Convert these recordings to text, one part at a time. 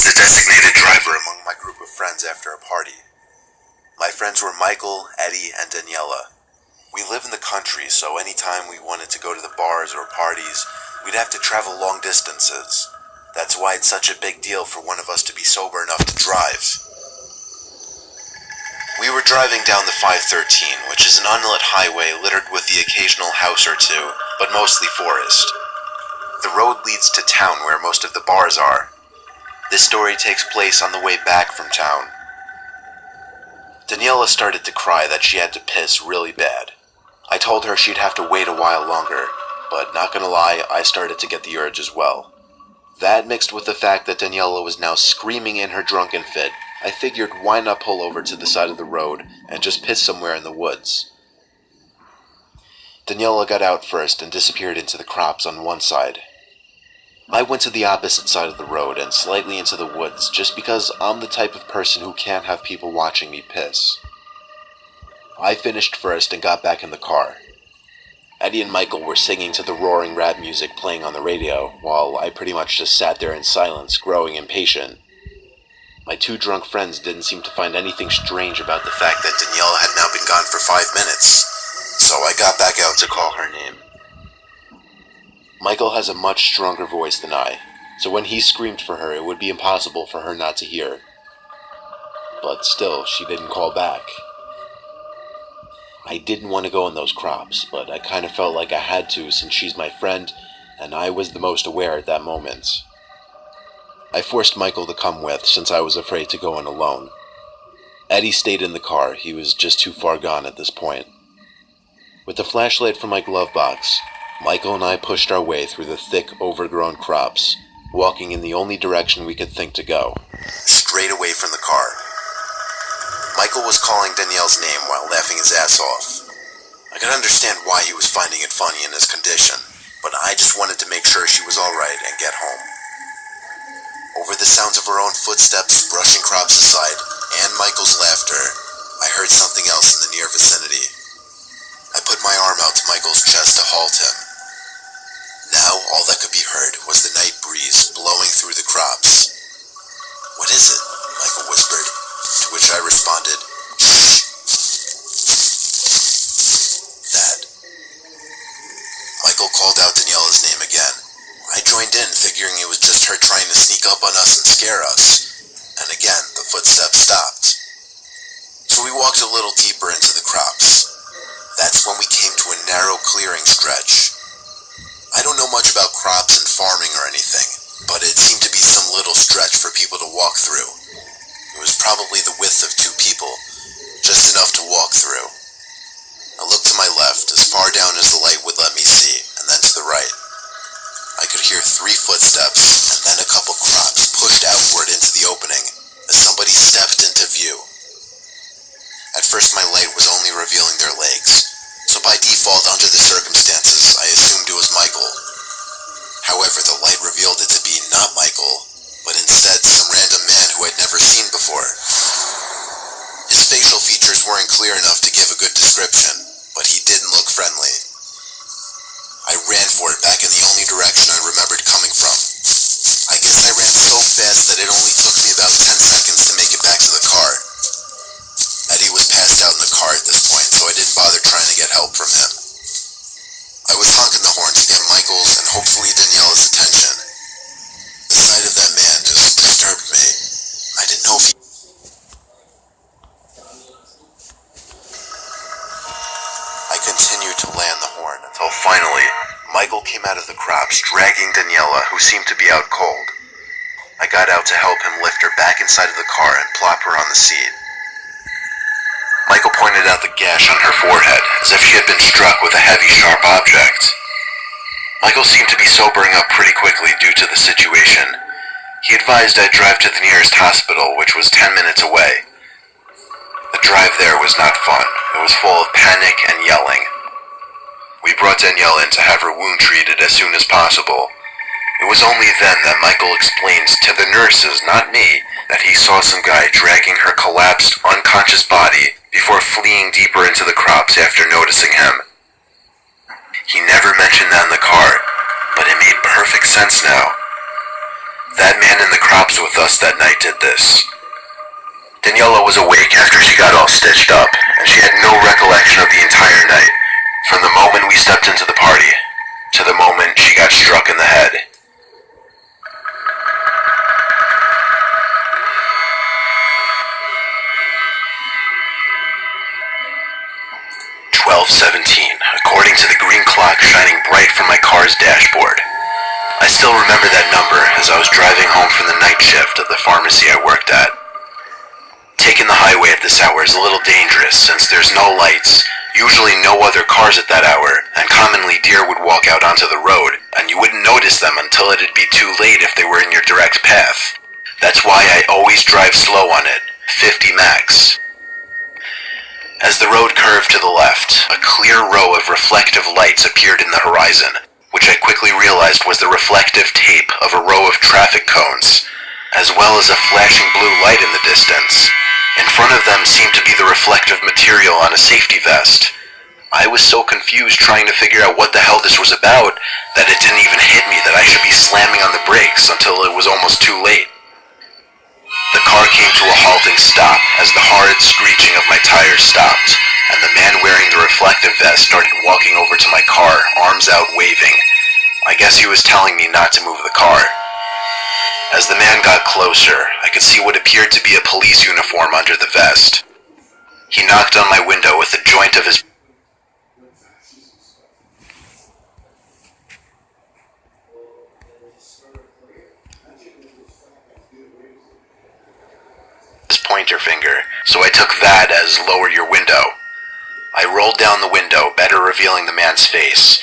the designated driver among my group of friends after a party. My friends were Michael, Eddie, and Daniela. We live in the country, so anytime we wanted to go to the bars or parties, we'd have to travel long distances. That's why it's such a big deal for one of us to be sober enough to drive. We were driving down the 513, which is an unlit highway littered with the occasional house or two, but mostly forest. The road leads to town where most of the bars are. This story takes place on the way back from town. Daniela started to cry that she had to piss really bad. I told her she'd have to wait a while longer, but not gonna lie, I started to get the urge as well. That mixed with the fact that Daniela was now screaming in her drunken fit, I figured why not pull over to the side of the road and just piss somewhere in the woods. Daniela got out first and disappeared into the crops on one side. I went to the opposite side of the road and slightly into the woods just because I'm the type of person who can't have people watching me piss. I finished first and got back in the car. Eddie and Michael were singing to the roaring rap music playing on the radio, while I pretty much just sat there in silence, growing impatient. My two drunk friends didn't seem to find anything strange about the fact that Daniela had now been gone for 5 minutes, so I got back out to call her name. Michael has a much stronger voice than I, so when he screamed for her, it would be impossible for her not to hear. But still, she didn't call back. I didn't want to go in those crops, but I kind of felt like I had to since she's my friend, and I was the most aware at that moment. I forced Michael to come with since I was afraid to go in alone. Eddie stayed in the car, he was just too far gone at this point. With the flashlight from my glove box, Michael and I pushed our way through the thick, overgrown crops, walking in the only direction we could think to go. Straight away from the car. Michael was calling Danielle's name while laughing his ass off. I could understand why he was finding it funny in his condition, but I just wanted to make sure she was alright and get home. Over the sounds of her own footsteps brushing crops aside, and Michael's laughter, I heard something else in the near vicinity. I put my arm out to Michael's chest to halt him. Now, all that could be heard was the night breeze blowing through the crops. "What is it?" Michael whispered, to which I responded, "Shh." That. Michael called out Daniela's name again. I joined in, figuring it was just her trying to sneak up on us and scare us. And again, the footsteps stopped. So we walked a little deeper into the crops. That's when we came to a narrow clearing stretch. I don't know much about crops and farming or anything, but it seemed to be some little stretch for people to walk through. It was probably the width of 2 people, just enough to walk through. I looked to my left, as far down as the light would let me see, and then to the right. I could hear 3 footsteps, and then a couple crops pushed outward into the opening, as somebody stepped into view. At first my light was only revealing their legs, so by default under the circumstances, I assumed it was Michael. However, the light revealed it to be not Michael, but instead some random man who I'd never seen before. His facial features weren't clear enough to give a good description, but he didn't look friendly. I ran for it back in the only direction I remembered coming from. I guess I ran so fast that it only took me about 10 seconds to make it back to the car. Eddie was passed out in the car at this point, so I didn't bother trying to get help from him. I was honking the horn to get Michael's and hopefully Daniela's attention. The sight of that man just disturbed me. I didn't know if he... I continued to lay on the horn until finally, Michael came out of the crops dragging Daniela, who seemed to be out cold. I got out to help him lift her back inside of the car and plop her on the seat. Michael pointed out the gash on her forehead, as if she had been struck with a heavy, sharp object. Michael seemed to be sobering up pretty quickly due to the situation. He advised I drive to the nearest hospital, which was 10 minutes away. The drive there was not fun. It was full of panic and yelling. We brought Danielle in to have her wound treated as soon as possible. It was only then that Michael explained to the nurses, not me, that he saw some guy dragging her collapsed, unconscious body before fleeing deeper into the crops after noticing him. He never mentioned that in the car, but it made perfect sense now. That man in the crops with with us that night did this. Daniela was awake after she got all stitched up, and she had no recollection of the entire night, from the moment we stepped into the party to the moment she got struck in the head. 12:17, according to the green clock shining bright from my car's dashboard. I still remember that number as I was driving home from the night shift at the pharmacy I worked at. Taking the highway at this hour is a little dangerous since there's no lights, usually no other cars at that hour, and commonly deer would walk out onto the road, and you wouldn't notice them until it'd be too late if they were in your direct path. That's why I always drive slow on it, 50 max. As the road curved to the left, a clear row of reflective lights appeared in the horizon, which I quickly realized was the reflective tape of a row of traffic cones, as well as a flashing blue light in the distance. In front of them seemed to be the reflective material on a safety vest. I was so confused trying to figure out what the hell this was about that it didn't even hit me that I should be slamming on the brakes until it was almost too late. The car came to a halting stop as the horrid screeching of my tires stopped, and the man wearing the reflective vest started walking over to my car, arms out waving. I guess he was telling me not to move the car. As the man got closer, I could see what appeared to be a police uniform under the vest. He knocked on my window with the joint of his pointer finger, so I took that as lower your window. I rolled down the window, better revealing the man's face.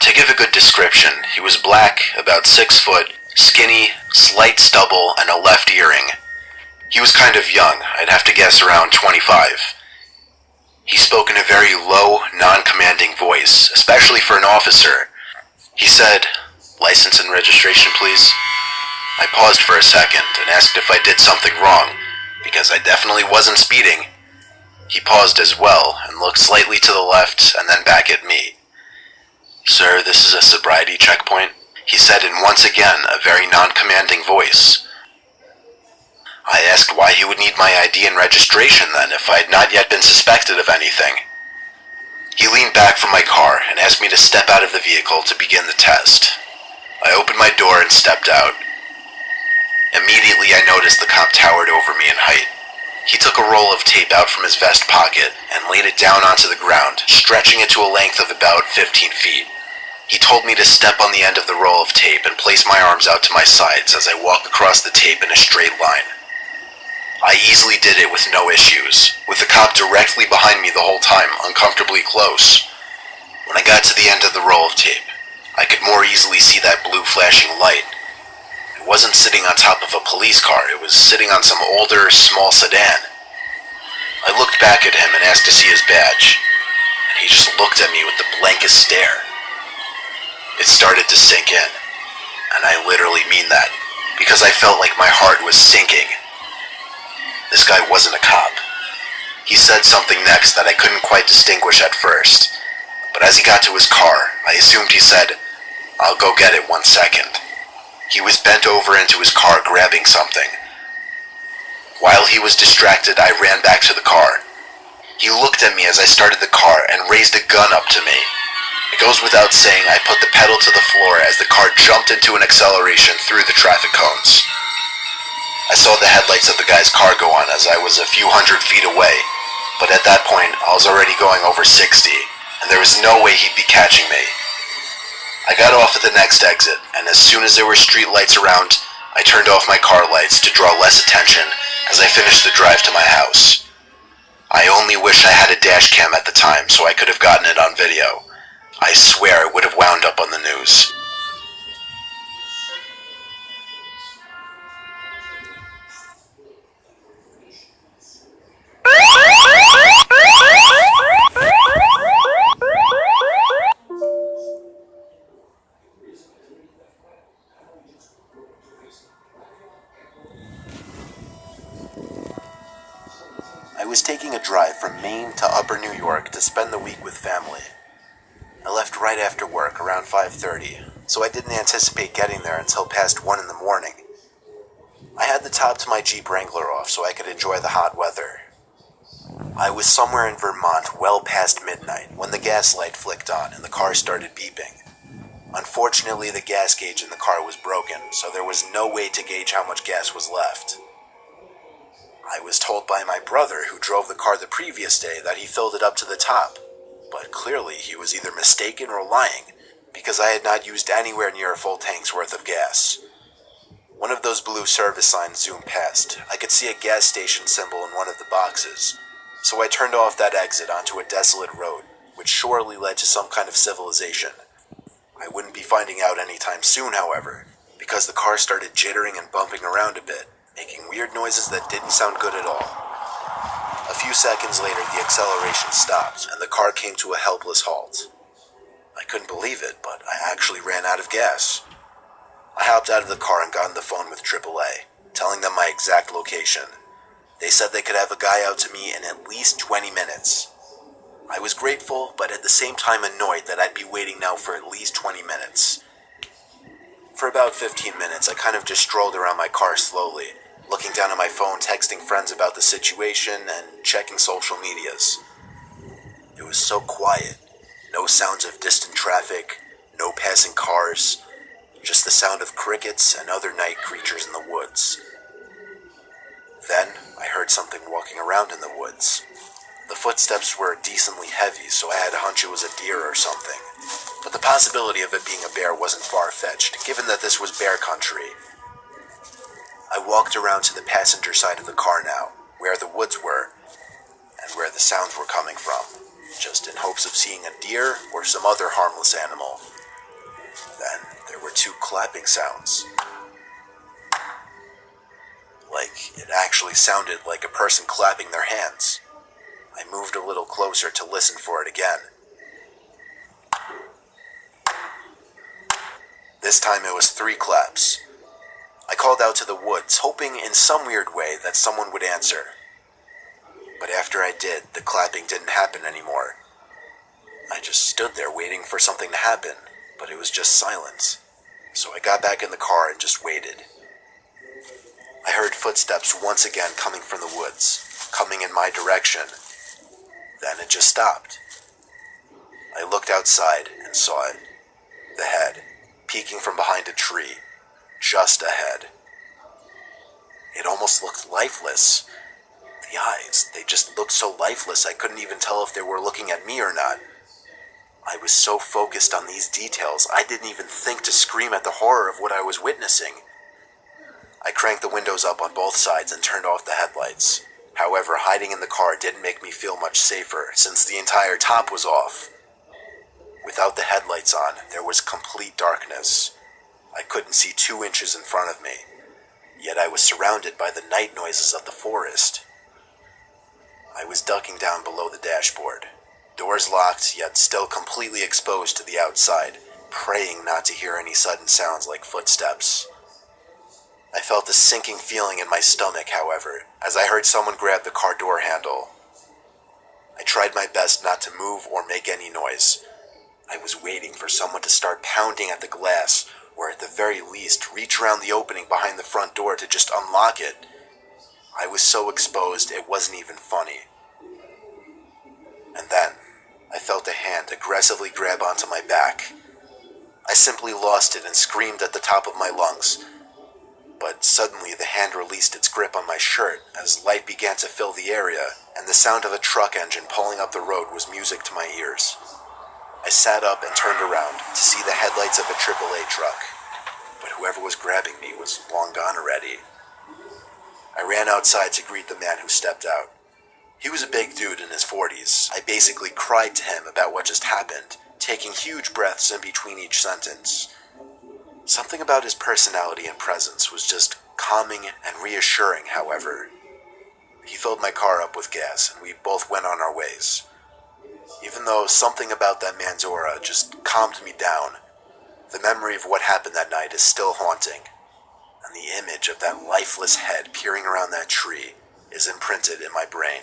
To give a good description, he was black, about 6 foot, skinny, slight stubble, and a left earring. He was kind of young, I'd have to guess around 25. He spoke in a very low, non-commanding voice, especially for an officer. He said, "License and registration, please." I paused for a second and asked if I did something wrong, because I definitely wasn't speeding. He paused as well and looked slightly to the left and then back at me. "Sir, this is a sobriety checkpoint," he said in once again a very non-commanding voice. I asked why he would need my ID and registration then if I had not yet been suspected of anything. He leaned back from my car and asked me to step out of the vehicle to begin the test. I opened my door and stepped out. Immediately I noticed the cop towered over me in height. He took a roll of tape out from his vest pocket and laid it down onto the ground, stretching it to a length of about 15 feet. He told me to step on the end of the roll of tape and place my arms out to my sides as I walked across the tape in a straight line. I easily did it with no issues, with the cop directly behind me the whole time, uncomfortably close. When I got to the end of the roll of tape, I could more easily see that blue flashing light. It wasn't sitting on top of a police car, it was sitting on some older, small sedan. I looked back at him and asked to see his badge, and he just looked at me with the blankest stare. It started to sink in, and I literally mean that, because I felt like my heart was sinking. This guy wasn't a cop. He said something next that I couldn't quite distinguish at first, but as he got to his car, I assumed he said, "I'll go get it 1 second." He was bent over into his car grabbing something. While he was distracted, I ran back to the car. He looked at me as I started the car and raised a gun up to me. It goes without saying I put the pedal to the floor as the car jumped into an acceleration through the traffic cones. I saw the headlights of the guy's car go on as I was a few hundred feet away, but at that point I was already going over 60, and there was no way he'd be catching me. I got off at the next exit, and as soon as there were street lights around, I turned off my car lights to draw less attention as I finished the drive to my house. I only wish I had a dash cam at the time so I could have gotten it on video. I swear it would have wound up on the news. I was taking a drive from Maine to Upper New York to spend the week with family. I left right after work, around 5:30, so I didn't anticipate getting there until past 1 in the morning. I had the top to my Jeep Wrangler off so I could enjoy the hot weather. I was somewhere in Vermont well past midnight when the gas light flicked on and the car started beeping. Unfortunately, the gas gauge in the car was broken, so there was no way to gauge how much gas was left. I was told by my brother, who drove the car the previous day, that he filled it up to the top, but clearly he was either mistaken or lying, because I had not used anywhere near a full tank's worth of gas. One of those blue service signs zoomed past. I could see a gas station symbol in one of the boxes, so I turned off that exit onto a desolate road, which surely led to some kind of civilization. I wouldn't be finding out anytime soon, however, because the car started jittering and bumping around a bit, making weird noises that didn't sound good at all. A few seconds later, the acceleration stopped, and the car came to a helpless halt. I couldn't believe it, but I actually ran out of gas. I hopped out of the car and got on the phone with AAA, telling them my exact location. They said they could have a guy out to me in at least 20 minutes. I was grateful, but at the same time annoyed that I'd be waiting now for at least 20 minutes. For about 15 minutes, I kind of just strolled around my car slowly, looking down at my phone, texting friends about the situation, and checking social medias. It was so quiet. No sounds of distant traffic, no passing cars, just the sound of crickets and other night creatures in the woods. Then, I heard something walking around in the woods. The footsteps were decently heavy, so I had a hunch it was a deer or something. But the possibility of it being a bear wasn't far-fetched, given that this was bear country. I walked around to the passenger side of the car now, where the woods were, and where the sounds were coming from, just in hopes of seeing a deer or some other harmless animal. Then, there were two clapping sounds. Like, it actually sounded like a person clapping their hands. I moved a little closer to listen for it again. This time it was 3 claps. I called out to the woods, hoping in some weird way that someone would answer. But after I did, the clapping didn't happen anymore. I just stood there waiting for something to happen, but it was just silence. So I got back in the car and just waited. I heard footsteps once again coming from the woods, coming in my direction. Then it just stopped. I looked outside and saw it. The head, peeking from behind a tree, just ahead. It almost looked lifeless. The eyes, they just looked so lifeless I couldn't even tell if they were looking at me or not. I was so focused on these details, I didn't even think to scream at the horror of what I was witnessing. I cranked the windows up on both sides and turned off the headlights. However, hiding in the car didn't make me feel much safer, since the entire top was off. Without the headlights on, there was complete darkness. I couldn't see 2 inches in front of me, yet I was surrounded by the night noises of the forest. I was ducking down below the dashboard, doors locked, yet still completely exposed to the outside, praying not to hear any sudden sounds like footsteps. I felt a sinking feeling in my stomach, however, as I heard someone grab the car door handle. I tried my best not to move or make any noise. I was waiting for someone to start pounding at the glass, or at the very least reach around the opening behind the front door to just unlock it. I was so exposed it wasn't even funny. And then, I felt a hand aggressively grab onto my back. I simply lost it and screamed at the top of my lungs. But suddenly the hand released its grip on my shirt as light began to fill the area, and the sound of a truck engine pulling up the road was music to my ears. I sat up and turned around to see the headlights of a AAA truck, but whoever was grabbing me was long gone already. I ran outside to greet the man who stepped out. He was a big dude in his 40s. I basically cried to him about what just happened, taking huge breaths in between each sentence. Something about his personality and presence was just calming and reassuring, however. He filled my car up with gas, and we both went on our ways. Even though something about that man's aura just calmed me down, the memory of what happened that night is still haunting, and the image of that lifeless head peering around that tree is imprinted in my brain.